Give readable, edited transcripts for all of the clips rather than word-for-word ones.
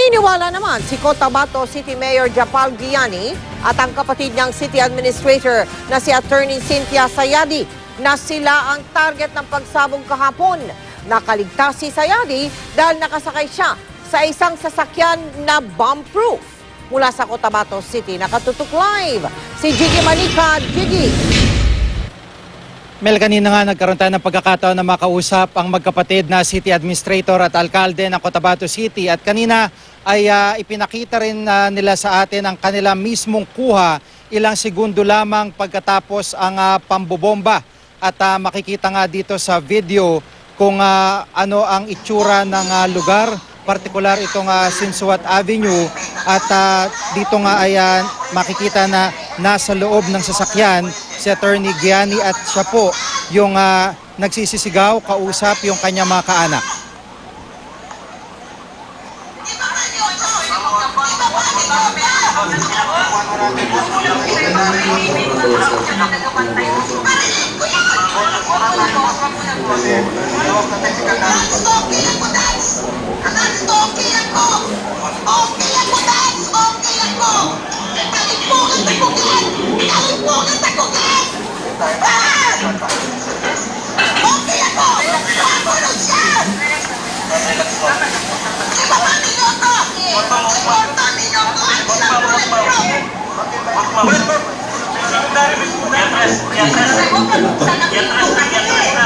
Naniniwala naman si Cotabato City Mayor Japal Giani at ang kapatid niyang City Administrator na si Attorney Cynthia Sayadi na sila ang target ng pagsabog kahapon. Nakaligtas si Sayadi dahil nakasakay siya sa isang sasakyan na bomb-proof. Mula sa Cotabato City, nakatutok live si Gigi Manica. Gigi. Mel, kanina nga nagkaroon tayo ng pagkakataon na makausap ang magkapatid na City Administrator at Alkalde ng Cotabato City. At kanina ay ipinakita rin nila sa atin ang kanila mismong kuha ilang segundo lamang pagkatapos ang pambobomba. At makikita nga dito sa video kung ano ang itsura ng lugar, partikular itong Sinsuat Avenue. At dito nga ay makikita na nasa loob ng sasakyan si Attorney Giani at siya po yung nagsisisigaw, kausap yung kanyang mga kaanak.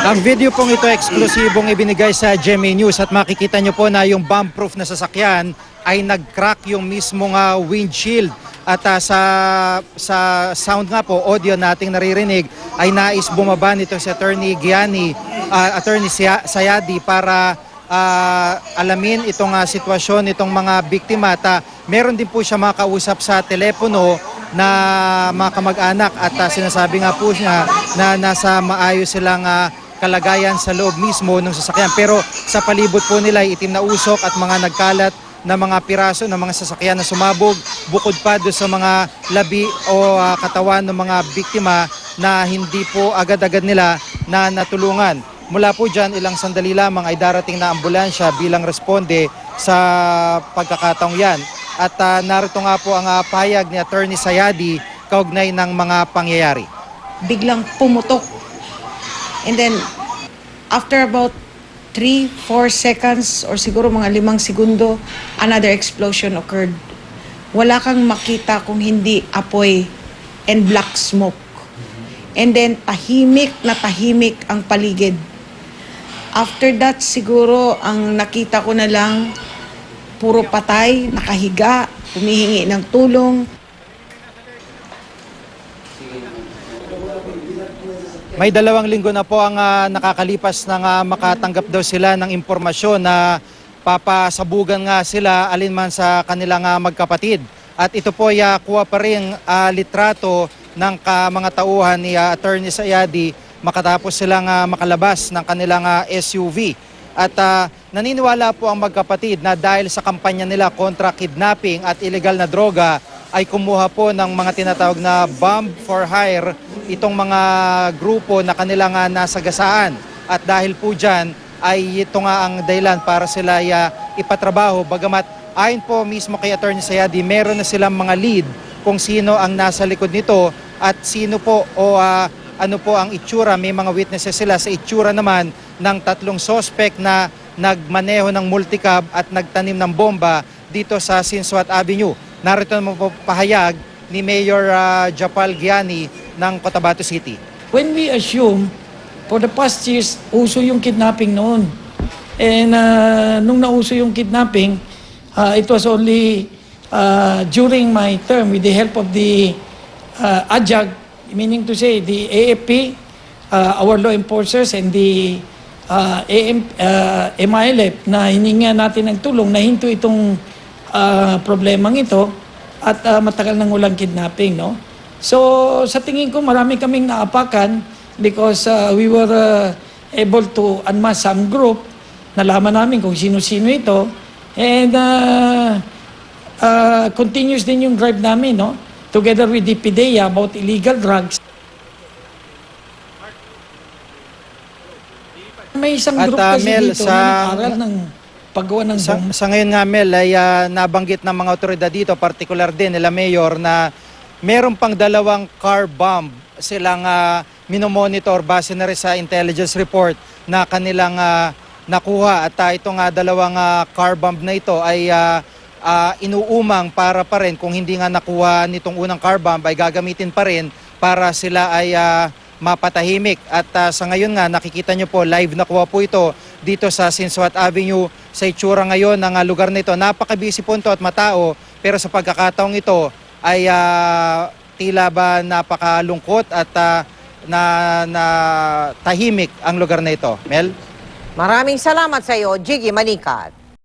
Ang video pong ito eksklusibong ibinigay sa GMA News at makikita nyo po na yung bomb-proof na sasakyan ay nag-crack yung mismong windshield. At sa sound nga po, audio nating naririnig, ay nais bumaba nito si Attorney Giani, Attorney Sayadi para alamin itong sitwasyon itong mga biktima. At meron din po siya makausap sa telepono na mga kamag-anak at sinasabi nga po niya na nasa maayos silang kalagayan sa loob mismo ng sasakyan. Pero sa palibot po nila ay itim na usok at mga nagkalat na mga piraso ng mga sasakyan na sumabog, bukod pa doon sa mga labi o katawan ng mga biktima na hindi po agad-agad nila na natulungan. Mula po dyan, ilang sandali lamang ay darating na ambulansya bilang responde sa pagkakataong yan. At narito nga po ang pahayag ni Attorney Sayadi kaugnay ng mga pangyayari. Biglang pumutok. And then, after about 3-4 seconds or siguro mga 5 segundo, another explosion occurred. Wala kang makita kung hindi apoy and black smoke. And then, tahimik na tahimik ang paligid. After that, siguro, ang nakita ko na lang, puro patay, nakahiga, humihingi ng tulong. May 2 linggo na po ang nakakalipas ng makatanggap daw sila ng impormasyon na papasabugan nga sila alinman sa kanilang magkapatid. At ito po ay kuha pa rin litrato ng mga tauhan ni Attorney Sayadi makatapos silang makalabas ng kanilang SUV. At naniniwala po ang magkapatid na dahil sa kampanya nila kontra kidnapping at illegal na droga ay kumuha po ng mga tinatawag na bomb for hire itong mga grupo na kanilang nasagasaan. At dahil po dyan ay ito nga ang dahilan para sila ipatrabaho. Bagamat ayon po mismo kay Attorney Sayadi, meron na silang mga lead kung sino ang nasa likod nito at sino po o ano po ang itsura. May mga witnesses sila sa itsura naman ng 3 suspect na nagmaneho ng multicab at nagtanim ng bomba dito sa Sinsuat Avenue. Narito naman po pahayag ni Mayor Japal Giani ng Cotabato City. When we assume, for the past years, uso yung kidnapping noon. And nung nauso yung kidnapping, it was only during my term with the help of the AJAG, meaning to say the AFP, our law enforcers, and the MILF na hininga natin ng tulong na hinto itong problemang ito at matagal nang walang kidnapping, no? So sa tingin ko marami kaming naapakan because we were able to unmask some group. Nalaman namin kung sino-sino ito and continuous din yung drive namin, no? Together with the PDEA about illegal drugs. May isang At group kasi Mel, dito sa na nag-aral ng paggawa ng bomb. Sa ngayon nga, Mel, ay nabanggit ng mga otoridad dito, particular din nila Mayor, na meron pang 2 car bomb silang minomonitor base na rin sa intelligence report na kanilang nakuha. At itong 2 car bomb na ito ay inuumang para pa rin, kung hindi nga nakuha nitong unang car bomb, ay gagamitin pa rin para sila ay mapatahimik. At sa ngayon nga, nakikita nyo po, live nakuha po ito dito sa Sinswat Avenue sa itsura ngayon ng lugar na ito. Napaka-busy po ito at matao, pero sa pagkakataong ito ay tila ba napakalungkot at na tahimik ang lugar na ito. Mel? Maraming salamat sa iyo, Jiggy Manikat.